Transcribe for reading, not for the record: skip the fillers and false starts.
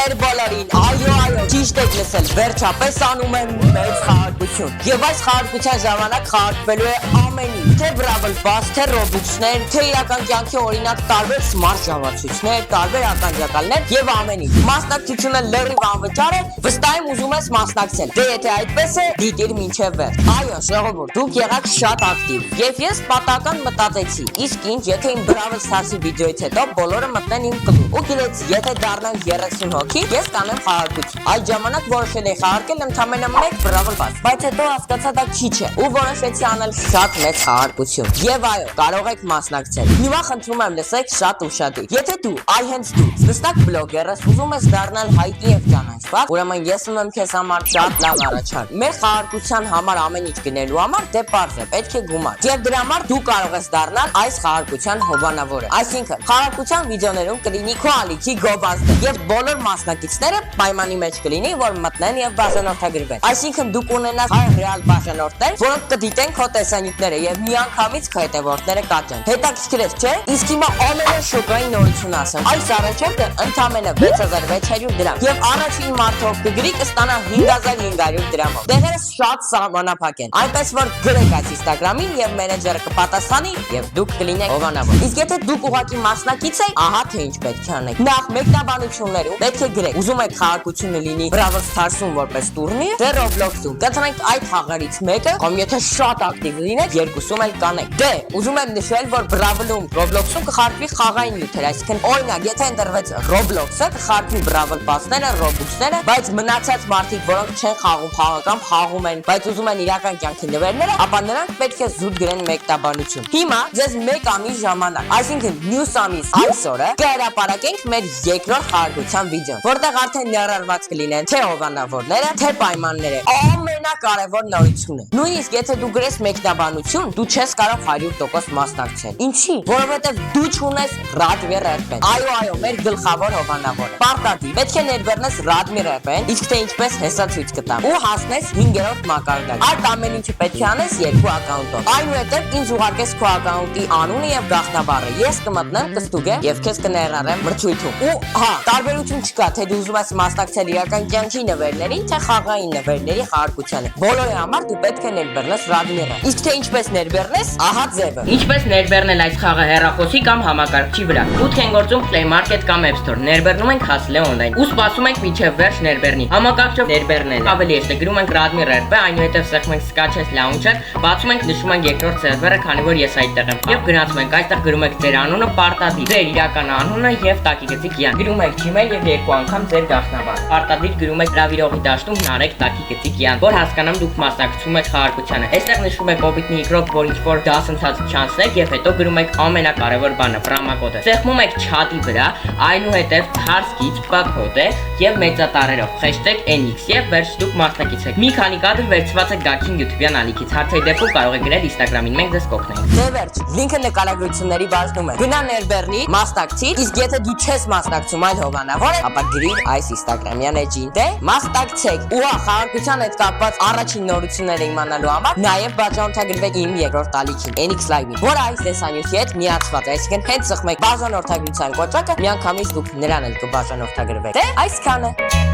Սիրողներ բոլորին, այո, ճիշտ եք լսել, վերջապես անում եմ մեծ խաղարկություն։ Եվ այս խաղարկության ժամանակ խաղարկվելու է ամեն ինչ, թե Brawl Pass, թե Robux-ներ, թե իրական կյանքի օրինակ տարբեր smart ժողովրդություններ, տարբեր ականջակալներ եւ ամեն ինչ։ Մասնակցությունը լրիվ անվճար է, վստահ եմ ուզում ես մասնակցել։ Դե եթե այդպես է, դիտիր մինչև վերջ։ Այո, ժողովուրդ, դուք եղաք շատ ակտիվ։ Եվ ես պատահական մտածեցի, իսկ ինչ, եթե իմ Brawl Stars-ի վիդեոից հետո բոլորը մտնեն իմ կլուբ։ Ու գիտեք, եթե դառնանք 30 հոգի, ես կանեմ խաղարկություն։ Այդ ժամանակ որոշել էի խաղարկել ընդամենը մեկ Brawl Pass, բայց հետո հասկացա դա քիչ է ու որոշեցի անել շատ մեծ խաղարկություն։ Եվ այո, կարող եք մասնակցել։ Հիմա խնդրում եմ լսեք շատ ուշադիր։ Եթե դու, այ հենց դու, զստակ բլոգեր ես, ուզում ես դառնալ հայտնի եւ ճանաչված, ուրեմն ես ունեմ քեզ համար շատ լավ առաջարկ։ Մեր խաղարկության համար ամեն ինչ գնելու համար դե պարզ է, պետք է գումար։ Եվ դրա համար դու կարող ես դառնալ այս խաղարկության հովանավորը։ Այսինքն, խաղարկության վիդեոներում կլինի քո ալիքի գովազդը եւ բոլոր մասնակիցները պայմանի մեջ կլինի, որ մտնեն եւ բաժանորդագրվեն։ Այսինքն դու կունենաս ռեալ բաժանորդներ, որոնք կդիտեն քո տեսանյութները եւ միանգամից քո հետևորդները կաճեն։ Հետաքրքիր է, չէ՞։ Իսկ հիմա ամենաշոկային նորություն ասեմ։ Այս առաջարկը ընդամենը 6600 դրամ եւ առաջին մարդը կգրի կստանա 5500 դրամով։ Դեղերը շատ սահմանափակ են։ Այնպես որ գրեք այս Instagram-ին եւ մենեջերը կպատասխանի եւ դուք կլինեք հովանավոր։ Իսկ եթե դուք ուղղակի մասնակից եք, ահա թե ինչ պետք է անեք։ Նախ մեկնաբանություններում պետք է գրեք, ուզում եք խաղարկությունը լինի Brawl Stars-ում որպես տուրնիր, թե Roblox-ում։ Կտրենք այդ խաղերից մեկը, կամ եթե շատ ակտիվ լինեք, երկուսում էլ կանեք։ Դե, ուզում եմ նշել, որ Brawl-ում, Roblox-ում կխաղարկվի խաղային նյութեր, այսինքն օրինակ, եթե ընտրվեց Roblox-ը, կխաղարկվի Brawl Pass-ները, Robux-ները, բայց մնացած մարդիկ, որոնք չեն խաղում խաղական, խաղում են, բայց ուզում են իրական կյանքի նվերները, ապա նրանք պետք է զուտ գրեն մեկնաբանություն։ Հիմա ձեզ 1 ամիս ժամանակ, այսինքն մյուս ամիս այսօրը կհրապարակենք մեր երկրորդ խաղարկության վիդեոն, որտեղ արդեն ներառված կլինեն թե հովանավորները, թե պայմանները։ Ամենակարևոր նորությունը։ Նույնիսկ եթե դու գրես մեկնաբանություն, դու չես կարող 100% մասնակցել։ Ինչի՞։ Որովհետև դու չունես Radmir RP-ն։ Այո, մեր գլխավոր հովանավորը։ Պարտադիր պետք է ներբեռնես Radmir RP-ն, իսկ թե ինչպես հեսա ցույց կտամ։ Ու հասնես 5-րդ մակարդակ։ Այդ ամեն ինչը պետք է անես 2 ակաունտով։ Այնուհետև ինձ ուղարկես քո ակաունտի անունը եւ գաղտնաբառը։ Ես կմտնեմ, կստուգեմ եւ քեզ կներառեմ մրցույթում։ Ու հա, տարբերություն չկա, թե դու ուզում ես մասնակցել իրական կյանքի նվերներին, թե խաղային նվերների խաղարկությանը։ Բոլորի համար դու պետք է ներբեռնես Radmir-ը։ Իսկ թե ինչպես ներբեռնես, ահա ձևը։ Ինչպես ներբեռնել այս խաղը հեռախոսի կամ համակարգչի վրա։ Ութ են գործում Play Market կամ App Store։ Ներբեռնում ենք Hustle Online։ Ու սպասում ենք մինչև վերջ ներբեռնի։ Համակարգչով ներբեռնել ավելի է, գրում ենք Radmir RP, այնուհետև սեղմում ենք Sketches Launcher, բացում ենք, նշում ենք երկրորդ սերվերը, քանի որ ես այդտեղ եմ։ Եվ գնացում ենք, այստեղ գրում եք ձեր անունը, պարտադիր, ձեր իրական անունը եւ տակի գծիկ յան։ Գրում եք Gmail եւ 2 անգամ ձեր գաղտնաբառը։ Պարտադիր գրում եք հրավիրողի դաշտում հնարեք տակի գծիկ յան, որ հասկանամ դուք մասնակցում եք խաղարկությանը։ Այստեղ նշում եք օբիտ միկրոկ, որ ինչ-որ դասընթաց չանցնեք եւ հետո գրում եք ամենակարևոր բանը՝ պրոմոկոդը։ Սեղմում եք chat-ի վրա, այնուհետև թարսկից կոդ է եւ մեծատառերով #NX եւ վերջ դուք մասնակից եք։ Մի քանի կադր վերցված եք Գաքին YouTube-յան ալիքից։ Հարցերի դեպքում կարող եք գրել Instagram-ին, մենք ձեզ կօգնենք։ Դե վերջ, լինքը նկարագրությունների բաժնում է։ Գնա ներբեռնի, մասնակցի, իսկ եթե դու չես մասնակցում այլ հովանավոր ես, ապա գրիր այս Instagram-յան էջին։ Դե մասնակցեք։ Ու խաղարկության հետ կապված առաջին նորությունները իմանալու համար նաև բաժանորդագրվեք իմ երկրորդ ալիքին NX Live-ին, որը այս տեսանյութի հետ միացված է, այսինքն հենց սխմեք բաժանորդագրության կոճակը, միանգամից դուք նրան էլ կբաժանորդագրվեք։ Դե այսքանը։